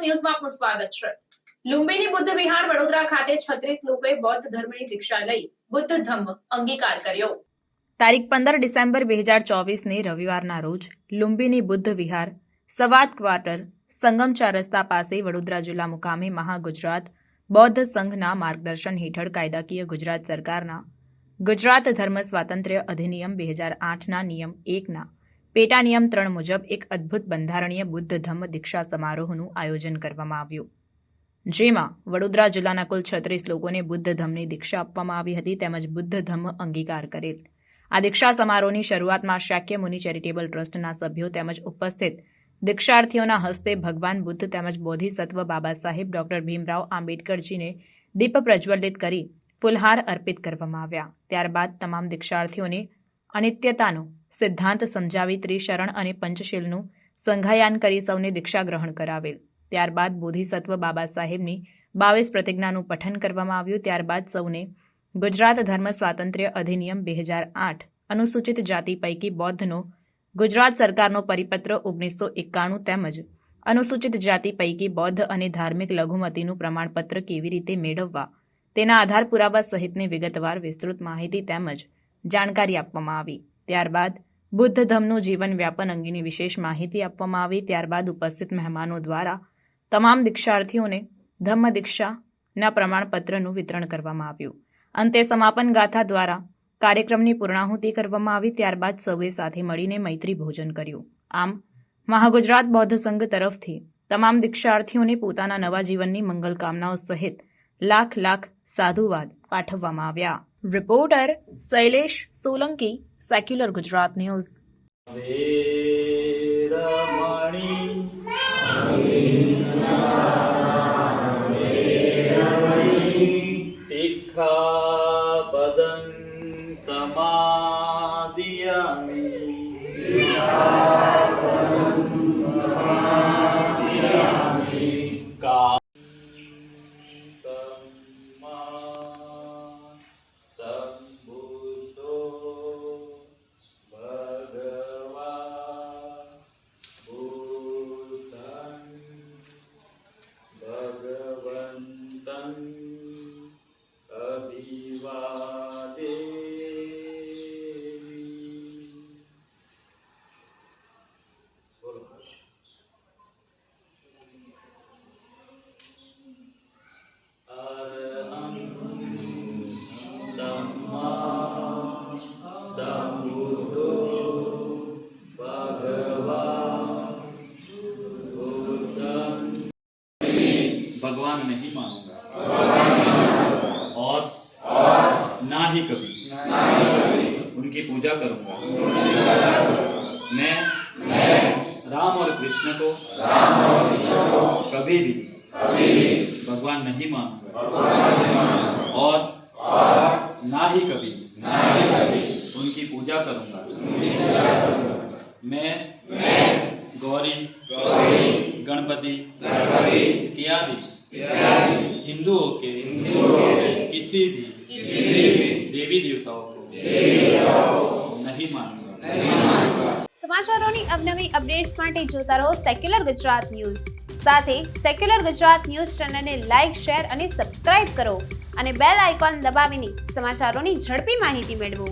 ગુજરાત ન્યૂઝમાં આપનું સ્વાગત છે। લુંબીની બુદ્ધ વિહાર વડોદરા ખાતે 36 લોકોએ બૌદ્ધ ધર્મની દીક્ષા લઈ બુદ્ધ ધમ્મ અંગીકાર કર્યો। તારીખ 15 ડિસેમ્બર 2024ની રવિવારના રોજ લુંબીની બુદ્ધ વિહાર સવાત ક્વાર્ટર સંગમ 4 રસ્તા પાસે વડોદરા જિલ્લા મુકામે મહાગુજરાત બૌદ્ધ સંઘના માર્ગદર્શન હેઠળ કાયદાકીય ગુજરાત સરકારના ગુજરાત ધર્મ સ્વાતંત્ર્ય અધિનિયમ 2008ના નિયમ 1ના પેટા નિયમ 3 મુજબ એક અદ્ભુત બંધારણીય બુદ્ધ ધમ્મ દીક્ષા સમારોહનું આયોજન કરવામાં આવ્યું, જેમાં વડોદરા જિલ્લાના કુલ 36 લોકોને બુદ્ધ ધમ્મની દીક્ષા આપવામાં આવી હતી તેમજ બુદ્ધ ધમ્મ અંગીકાર કરેલ। આ દીક્ષા સમારોહની શરૂઆતમાં શાક્ય મુનિ ચેરિટેબલ ટ્રસ્ટના સભ્યો તેમજ ઉપસ્થિત દીક્ષાર્થીઓના હસ્તે ભગવાન બુદ્ધ તેમજ બોધિસત્વ બાબા સાહેબ ડોક્ટર ભીમરાવ આંબેડકરજીને દીપ પ્રજ્વલિત કરી ફૂલહાર અર્પિત કરવામાં આવ્યા। ત્યારબાદ તમામ દીક્ષાર્થીઓને અનિત્યતાનો સિદ્ધાંત સમજાવી ત્રિશરણ અને પંચશીલનું સંઘાયાન કરી સૌને દીક્ષા ગ્રહણ કરાવેલ। ત્યારબાદ બોધિસત્વ બાબા સાહેબની 22 પ્રતિજ્ઞાનું પઠન કરવામાં આવ્યું। ત્યારબાદ સૌને ગુજરાત ધર્મ સ્વાતંત્ર્ય અધિનિયમ 2008 અનુસૂચિત જાતિ પૈકી બૌદ્ધનો ગુજરાત સરકારનો પરિપત્ર 1991 તેમજ અનુસૂચિત જાતિ પૈકી બૌદ્ધ અને ધાર્મિક લઘુમતીનું પ્રમાણપત્ર કેવી રીતે મેળવવા તેના આધાર પુરાવા સહિતની વિગતવાર વિસ્તૃત માહિતી તેમજ જાણકારી આપવામાં આવી। ત્યારબાદ બુદ્ધ ધમ્મનું જીવન વ્યાપન અંગેની વિશેષ માહિતી આપવામાં આવી। ત્યારબાદ ઉપસ્થિત મહેમાનો દ્વારા તમામ દીક્ષાર્થીઓને ધમ્મ દીક્ષાના પ્રમાણપત્રનું વિતરણ કરવામાં આવ્યું। અંતે સમાપન ગાથા દ્વારા કાર્યક્રમની પૂર્ણાહુતિ કરવામાં આવી। ત્યારબાદ સૌએ સાથે મળીને મૈત્રી ભોજન કર્યું। આમ મહાગુજરાત બૌદ્ધ સંઘ તરફથી તમામ દીક્ષાર્થીઓને પોતાના નવા જીવનની મંગલ કામનાઓ સહિત લાખ લાખ સાધુવાદ પાઠવવામાં આવ્યા। Reporter Shailesh Solanki, secular Gujarat news. સિક્ખાપદં સમાદિયામિ સંબુદ્ધો ભગવાન બુદ્ધં ભગવન્તં અભિવાદેમિ। અરહં सम्मा सम्बुद्धो भगवान बुद्धं। भगवान नहीं मानूंगा और ना ही कभी उनकी पूजा करूंगा। मैं राम और कृष्ण को कभी भी भगवान नहीं मानूंगा और ना ही कभी उनकी पूजा करूंगा। मैं गौरी गणपति इत्यादि हिंदुओं के किसी भी देवी देवताओं को नहीं मानूंगा। સમાચારોની અવનવી અપડેટ્સ માટે જોતા રહો સેક્યુલર ગુજરાત ન્યૂઝ। સાથે સેક્યુલર ગુજરાત ન્યૂઝ ચેનલને લાઇક, શેર અને સબસ્ક્રાઇબ કરો અને બેલ આઇકોન દબાવીને સમાચારોની ઝડપી માહિતી મેળવો।